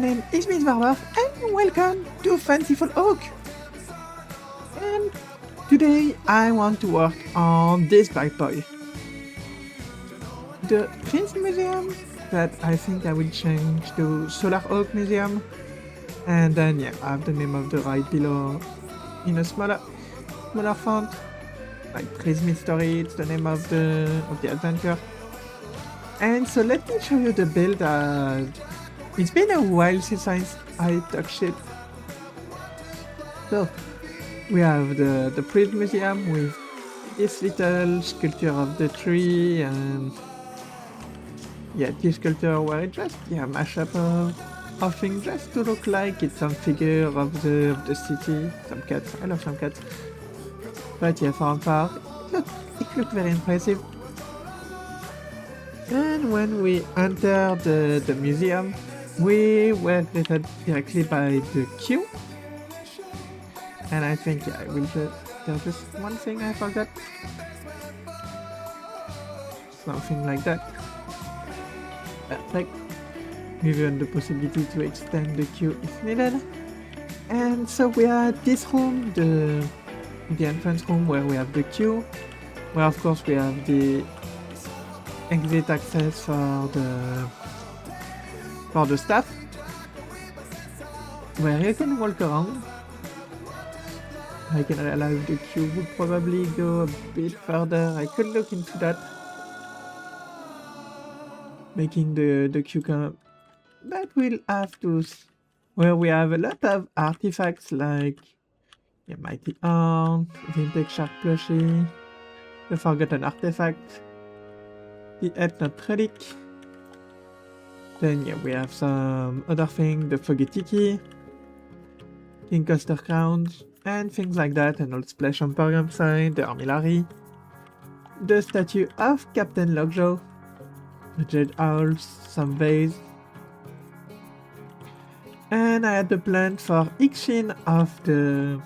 name is Miss Barber and welcome to Fancyful Oak. And today I want to work on this bad boy. The Prince Museum that I think I will change to Solar Oak Museum. And then I have the name of the ride below in a smaller font. Like Prism Story, it's the name of the adventure. And so let me show you the build. It's been a while since I talk shit. So we have the Prism Museum with this little sculpture of the tree and this sculpture where it just mashup of things just to look like it's some figure of the city. Some cats. I love some cats. But from far it looked very impressive. And when we enter the museum, we were greeted directly by the queue. And I think there's just one thing I forgot. Something like that. Perfect. Given the possibility to extend the queue if needed. And so we are at this room, the entrance room where we have the queue, where of course we have the exit access for the staff, where you can walk around. I can realize the queue would probably go a bit further. I could look into that, making the queue come, but we'll have to. Where we have a lot of artifacts like Mighty Arm, Vintage Shark Plushie, the Forgotten Artifact, the Ethno Relic. Then we have some other things, the Foggy Tiki, King Coaster Crowns, and things like that, an old Splash Emporium sign, the Armillary, the statue of Captain Lockjaw, the Jade Owls, some vase. And I had the plan for each scene of the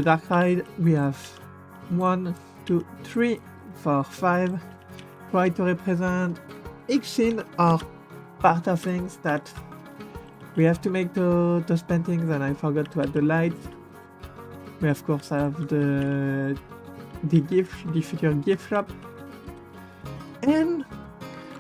dark ride. We have 1, 2, 3, 4, 5. Try to represent each scene or part of things that we have to make those paintings, and I forgot to add the lights. We of course have the future gift shop. And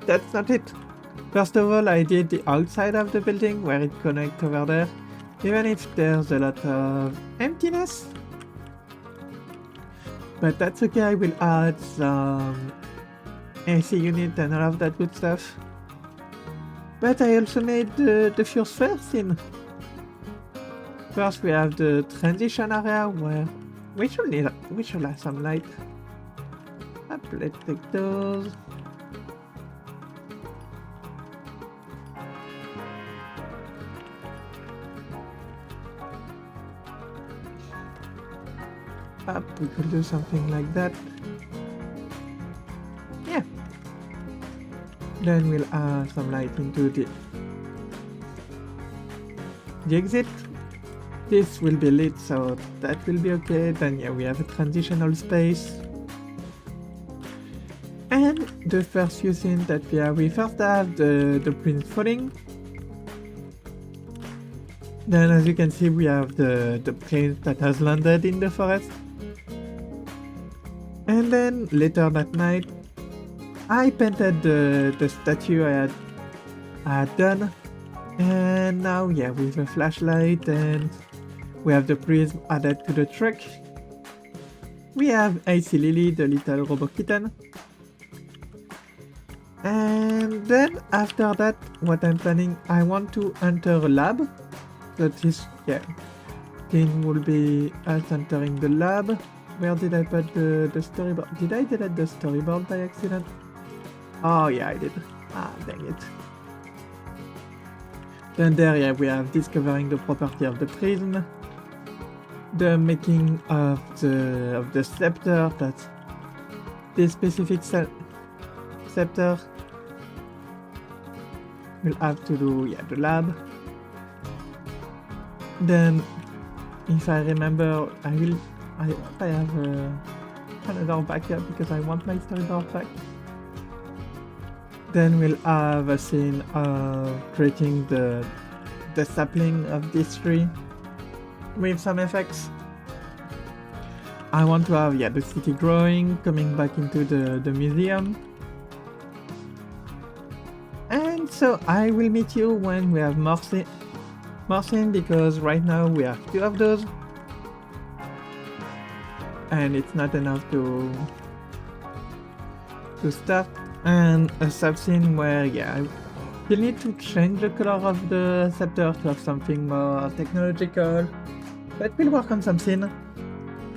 that's not it. First of all, I did the outside of the building where it connects over there, even if there's a lot of emptiness. But that's okay, I will add some AC unit and all of that good stuff. But I also made the first scene. First we have the transition area where we should have some light. Let's take those. We could do something like that. Yeah. Then we'll add some light into the exit. This will be lit, so that will be okay. Then we have a transitional space. And the first few scenes that we first have the prince falling. Then as you can see we have the prince that has landed in the forest. And then later that night, I painted the statue I had done. And now with a flashlight, and we have the prism added to the truck. We have AC Lily, the little robot kitten. And then after that, what I'm planning, I want to enter a lab. That is, thing will be us entering the lab. Where did I put the storyboard? Did I delete the storyboard by accident? Oh yeah, I did. Ah, dang it. Then there, we have discovering the property of the prism, the making of the scepter. That's this specific scepter. We'll have to do the lab. Then, if I remember, I hope I have another backup because I want my storyboard back. Then we'll have a scene of creating the sapling of this tree with some effects. I want to have the city growing, coming back into the museum. And so I will meet you when we have more scene, because right now we have 2 of those. And it's not enough to start. And a sub-scene where you need to change the color of the scepter to have something more technological. But we'll work on some scene.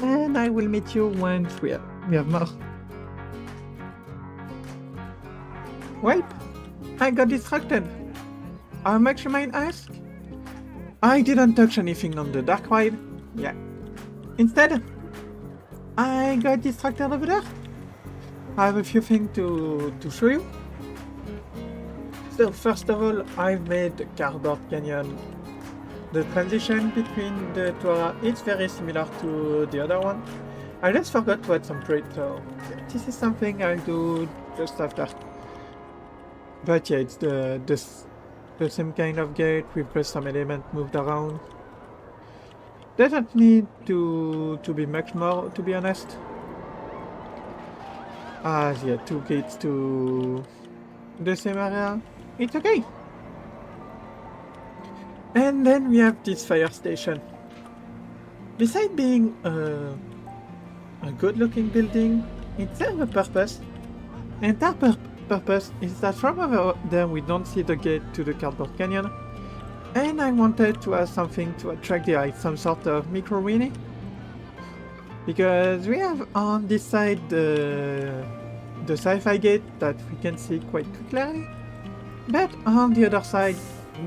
And I will meet you once we have more. Well, I got distracted. How much you might ask? I didn't touch anything on the dark ride. Yeah. Instead, I got distracted over there. I have a few things to show you. So first of all, I've made the cardboard canyon. The transition between the two is very similar to the other one. I just forgot to add some traits, so this is something I'll do just after. But it's the same kind of gate with just some element moved around. Doesn't need to be much more, to be honest. As 2 gates to the same area, it's okay. And then we have this fire station. Besides being a good-looking building, it serves a purpose. And that purpose is that from over there we don't see the gate to the cardboard canyon. And I wanted to have something to attract the eye, some sort of micro-weenie. Because we have on this side the sci-fi gate that we can see quite clearly. But on the other side,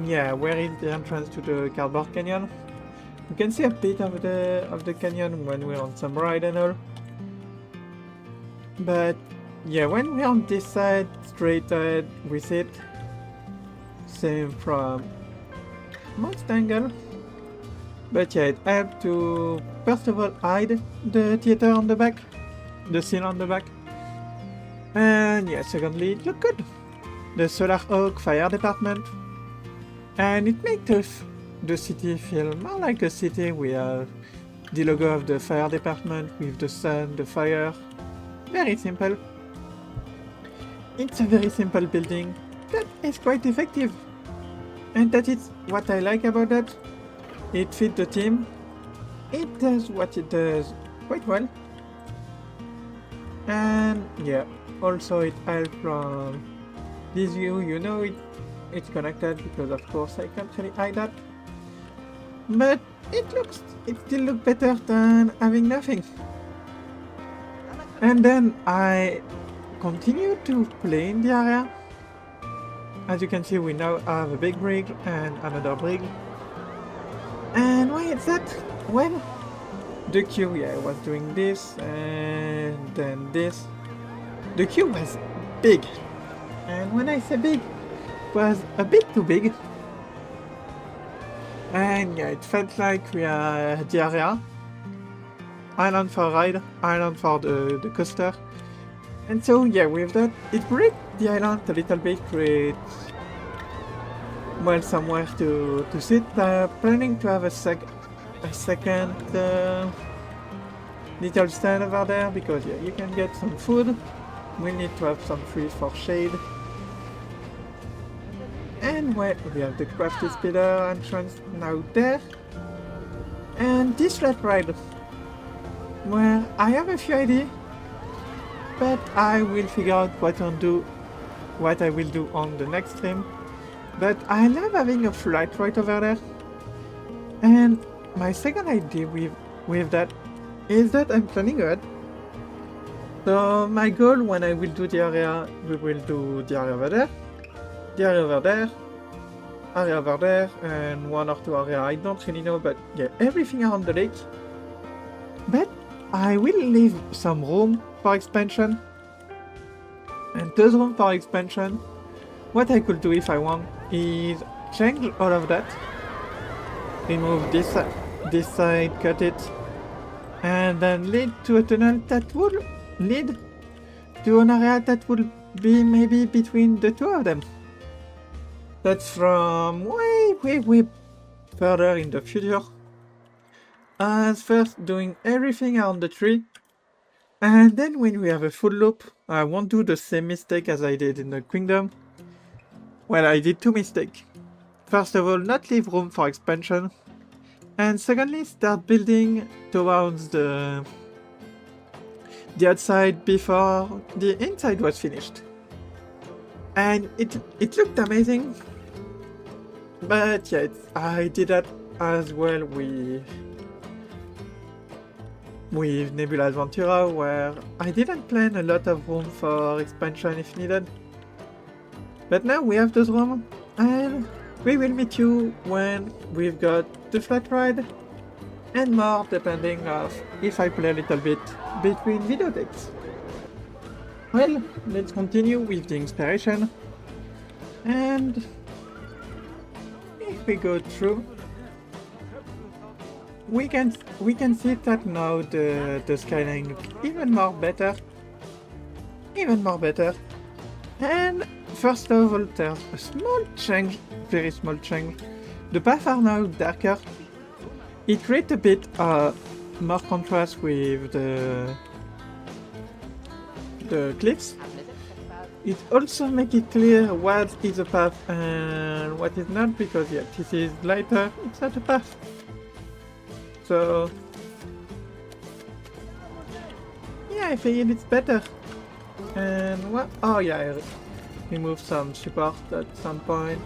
where is the entrance to the cardboard canyon? You can see a bit of the canyon when we're on some ride and all. But when we're on this side, straight ahead, we see it. Same from most angle. But it helps to first of all hide the theater on the back, the scene on the back. And secondly, it looks good. The Solar Oak Fire Department. And it makes the city feel more like a city. We have the logo of the fire department with the sun, the fire. Very simple. It's a very simple building that is quite effective. And that is what I like about that. It fits the theme. It does what it does quite well. And also it helps from this view, it's connected because of course I can't really hide that. But it still looks better than having nothing. And then I continue to play in the area. As you can see, we now have a big brig and another brig. And why is that? Well, the queue, was doing this and then this. The queue was big. And when I say big, it was a bit too big. And it felt like we are at the area. Island for ride, island for the coaster. And so with that, it breaks the island a little bit, create somewhere to sit. Planning to have a second little stand over there because you can get some food. We need to have some trees for shade. And we have the crafty speeder entrance now there. And this flat ride, where I have a few ideas, but I will figure out what I will do on the next stream. But I love having a flat right over there. And my second idea with that is that I'm planning ahead. So my goal when I will do the area, we will do the area over there, the area over there, area over there, and 1 or 2 areas, I don't really know, but everything around the lake. But I will leave some room for expansion. And those room for expansion, what I could do if I want is change all of that, remove this side, cut it, and then lead to a tunnel that would lead to an area that would be maybe between the two of them. That's from way further in the future. As first doing everything on the tree, and then when we have a full loop, I won't do the same mistake as I did in the kingdom. Well, I did two mistakes. First of all, not leave room for expansion, and secondly, start building towards the outside before the inside was finished. And it looked amazing, but yeah, I did that as well with Nebula Adventura, where I didn't plan a lot of room for expansion if needed. But now we have those room, and we will meet you when we've got the flat ride, and more depending of if I play a little bit between video takes. Well, let's continue with the inspiration, and if we go through, we can see that now the skyline looks even more better. And first of all, there's a small change, very small change. The paths are now darker. It creates a bit more contrast with the cliffs. It also makes it clear what is a path and what is not, because yeah, this is lighter, it's not a path. So yeah, I think it's better. And what? Oh yeah, I removed some support at some point.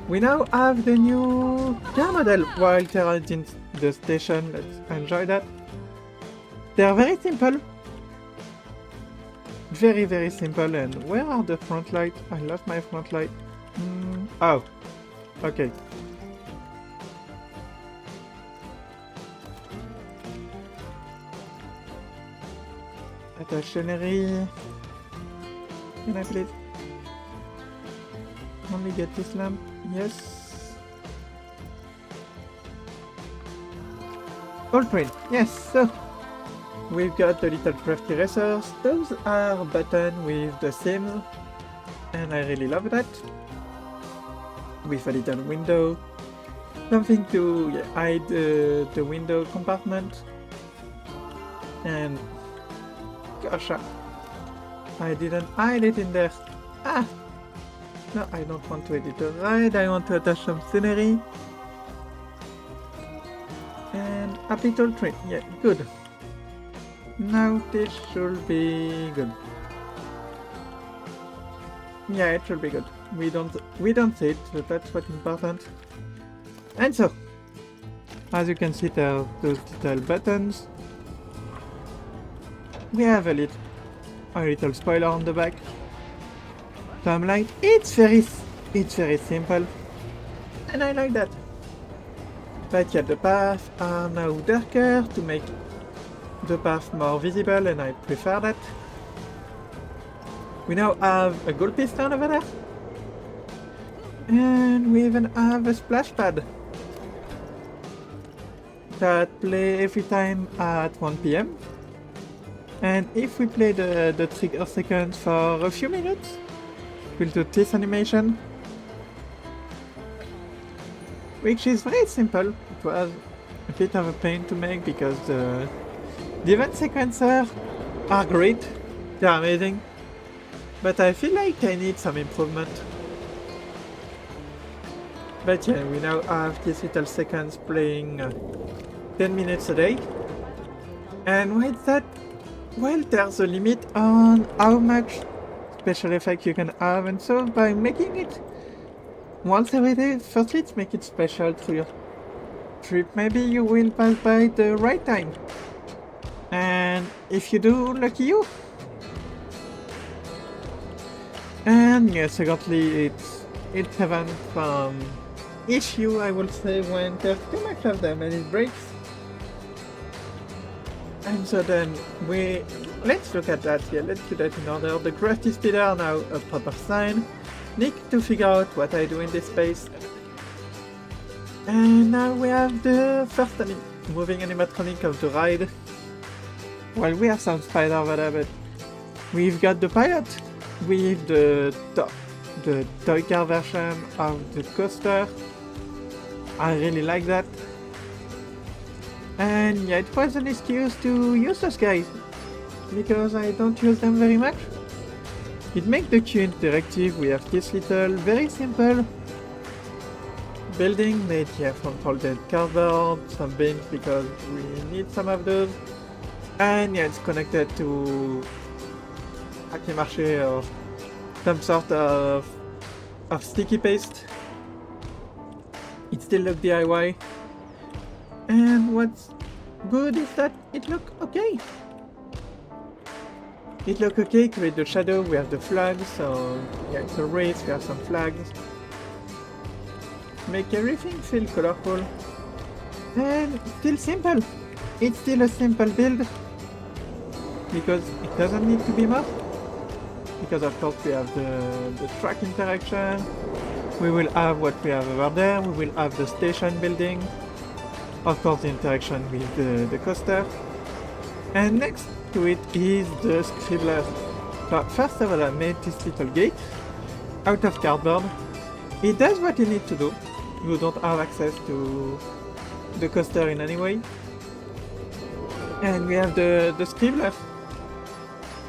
We now have the new car model while they're in the station. Let's enjoy that. They're very simple. Very simple. And where are the front lights? I lost my front light. Oh, okay. Stationery. Can I please only get this lamp? Yes. All print. Yes. So we've got the little craft erasers. Those are buttons with the seams, and I really love that. With a little window, something to hide the window compartment. And gosh, I didn't hide it in there. Ah! No, I don't want to edit a ride, I want to attach some scenery. And a little tree, yeah, good. Now this should be good. Yeah, it should be good. We don't see it, so that's what's important. And so, as you can see, there are those little buttons. We have a little spoiler on the back. So I'm like, it's very simple, and I like that. But yeah, the paths are now darker to make the path more visible, and I prefer that. We now have a gold piston over there, and we even have a splash pad that play every time at 1 PM. And if we play the trigger sequence for a few minutes, we'll do this animation, which is very simple. It was a bit of a pain to make because the event sequencers are great, they're amazing, but I feel like I need some improvement. But yeah, we now have this little sequence playing 10 minutes a day. And why is that? Well, there's a limit on how much special effect you can have, and so by making it once every day, firstly it's make it special through your trip. Maybe you will pass by the right time, and if you do, lucky you. And yeah, secondly, it's heaven from issue, I will say, when there's too much of them and it breaks. And so then let's look at that here, let's do that in order. The crafty speeder are now a proper sign. Need to figure out what I do in this space. And now we have the first moving animatronic of the ride. Well, we have some spider over there, but we've got the pilot. with the toy car version of the coaster. I really like that. And yeah, it was an excuse to use those guys, because I don't use them very much. It makes the queue interactive. We have this little, very simple building made from folded cardboard, some beams because we need some of those. And yeah, it's connected to papier-mâché or some sort of sticky paste. It still looks DIY. And what's good is that it looks okay. It looks okay, create the shadow, we have the flags, so yeah, it's a race, we have some flags. Make everything feel colorful. And still simple. It's still a simple build, because it doesn't need to be more. Because of course we have the track interaction, we will have what we have over there, we will have the station building, of course the interaction with the coaster, and next to it is the scribbler. So first of all, I made this little gate out of cardboard. It does what you need to do. You don't have access to the coaster in any way. And we have the scribbler.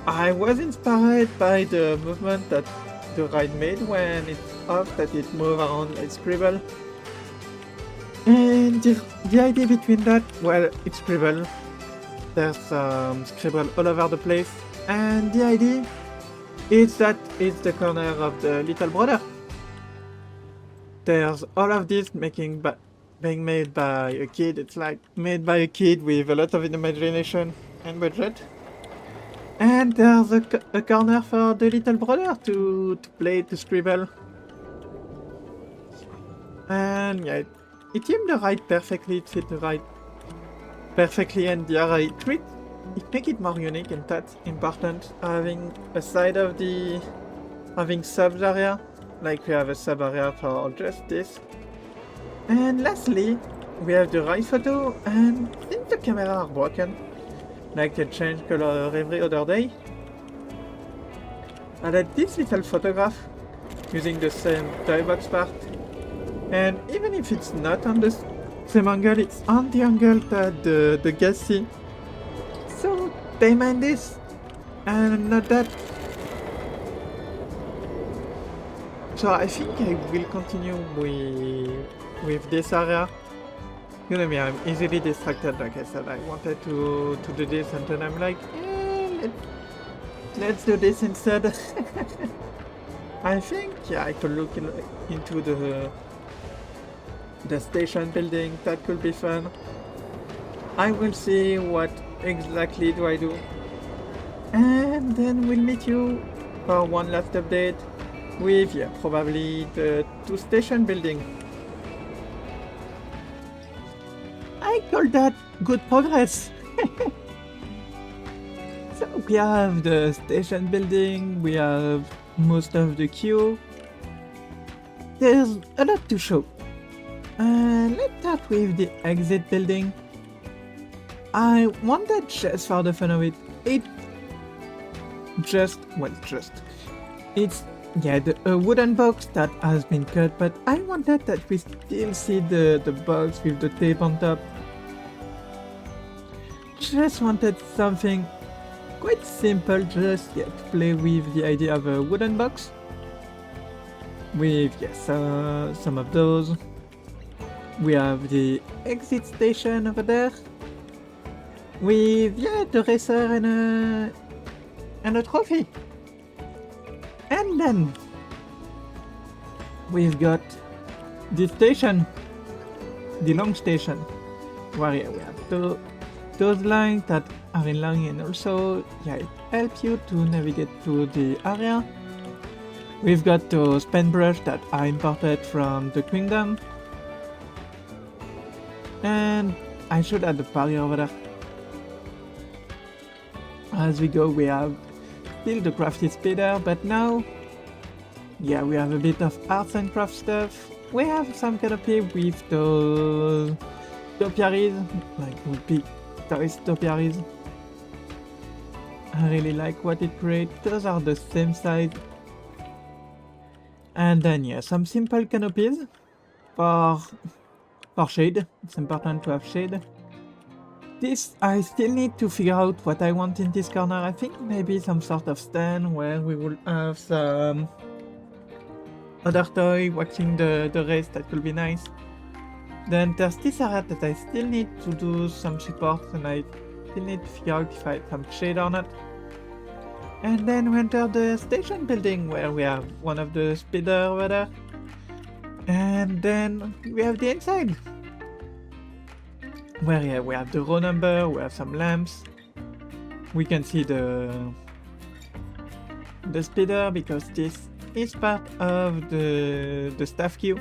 I was inspired by the movement that the ride made when it's off, that it moves around like scribble. And the idea between that, well, it's scribble. There's scribble all over the place. And the idea is that it's the corner of the little brother. There's all of this being made by a kid. It's like made by a kid with a lot of imagination and budget. And there's a corner for the little brother to play, to scribble. And yeah, it teamed the ride perfectly, it fit the ride perfectly, and the area it makes it more unique, and that's important. Having a side of having sub area, like we have a sub area for just this. And lastly, we have the ride photo, and since the camera are broken, like they change color every other day, I added this little photograph using the same Toybox part. And even if it's not on the same angle, it's on the angle that the guests see. So they mind this, and not that. So I think I will continue with this area. You know me, I'm easily distracted, like I said. I wanted to do this, and then I'm like, let's do this instead. I think, yeah, I could look into the station building. That could be fun. I will see what exactly do I do. And then we'll meet you for one last update with, yeah, probably the 2 station building. I call that good progress. So we have the station building, we have most of the queue. There's a lot to show. Let's start with the exit building. I wanted, just for the fun of it, it's a wooden box that has been cut, but I wanted that we still see the box with the tape on top. Just wanted something quite simple, just to play with the idea of a wooden box. With some of those. We have the exit station over there. With the racer and a trophy. And then we've got the station, the long station, where we have those lines that are in line, and also it helps you to navigate through the area. We've got those paintbrush that are imported from the kingdom. And I should add the barrier over there. As we go, we have still the crafty speeder, but now, we have a bit of arts and craft stuff. We have some canopy with those topiaries, like big toys topiaries. I really like what it creates. Those are the same size. And then yeah, some simple canopies for shade. It's important to have shade. This, I still need to figure out what I want in this corner. I think maybe some sort of stand where we will have some other toy watching the race. That will be nice. Then there's this area that I still need to do some support, and I still need to figure out if I have some shade or not. And then we enter the station building where we have one of the speeder over there. And then we have the inside. Where yeah, we have the row number, we have some lamps. We can see the speeder because this is part of the staff queue.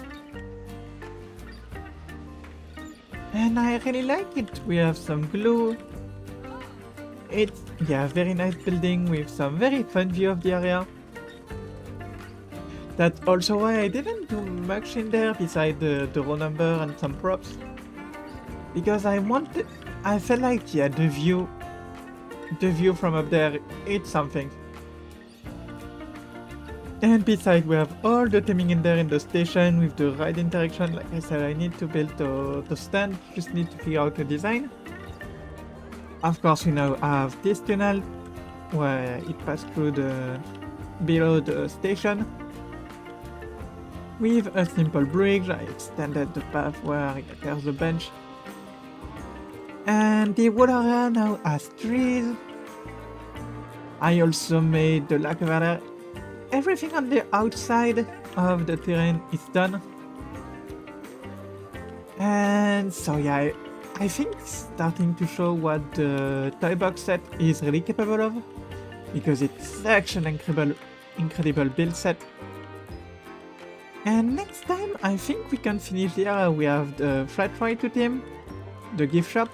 And I really like it. We have some glue. It's yeah, very nice building with some very fun view of the area. That's also why I didn't do much in there beside the row number and some props. Because I felt like yeah, the view from up there, it's something. And besides, we have all the theming in there in the station with the ride interaction. Like I said, I need to build the stand, just need to figure out the design. Of course, we now have this tunnel where it passes through below the station. With a simple bridge, I extended the path where there's a bench. And the water area now has trees. I also made the lake over there. Everything on the outside of the terrain is done. And so yeah, I think it's starting to show what the Toybox set is really capable of. Because it's such an incredible build set. And next time I think we can finish the area. We have the flat ride to team, the gift shop,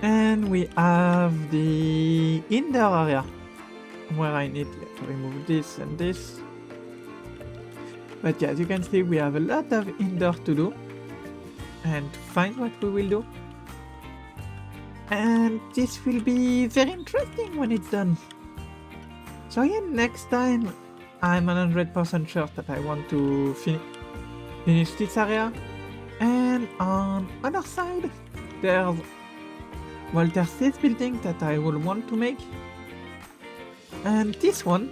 and we have the indoor area where I need to remove this and this. But yeah, as you can see, we have a lot of indoor to do and find what we will do. And this will be very interesting when it's done. So yeah, next time I'm 100% sure that I want to finish this area. And on other side, there's this building that I will want to make. And this one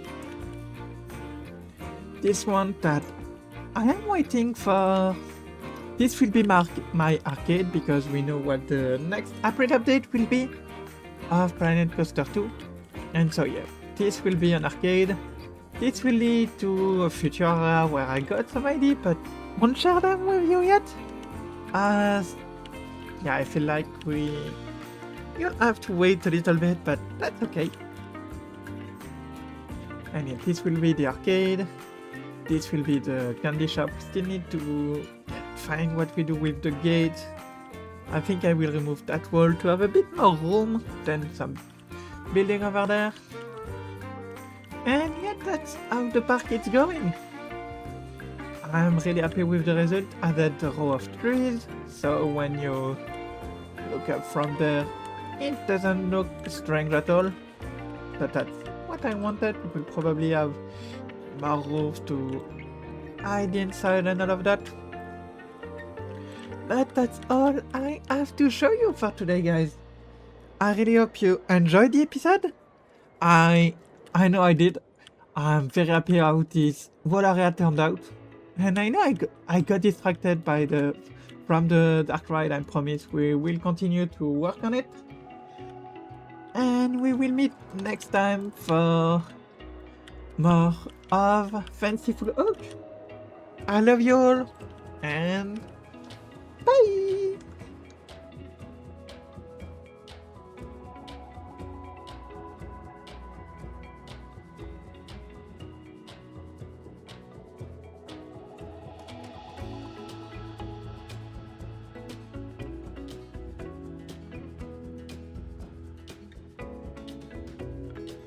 that I am waiting for. This will be my arcade because we know what the next update will be of Planet Coaster 2. And so yeah, this will be an arcade. This will lead to a future area where I got some idea, but won't share them with you yet. As yeah, I feel like you'll have to wait a little bit, but that's okay. And yeah, this will be the arcade. This will be the candy shop. Still need to find what we do with the gate. I think I will remove that wall to have a bit more room than some building over there. And yeah, that's how the park is going. I'm really happy with the result. Added a row of trees, so when you look up from there, it doesn't look strange at all. But that's what I wanted. We will probably have more roofs to hide inside and all of that. But that's all I have to show you for today, guys. I really hope you enjoyed the episode. I know I did. I'm very happy how this whole area turned out. And I know I got distracted from the dark ride. I promise we will continue to work on it. And we will meet next time for more of Fancyful Oak. I love you all, and bye!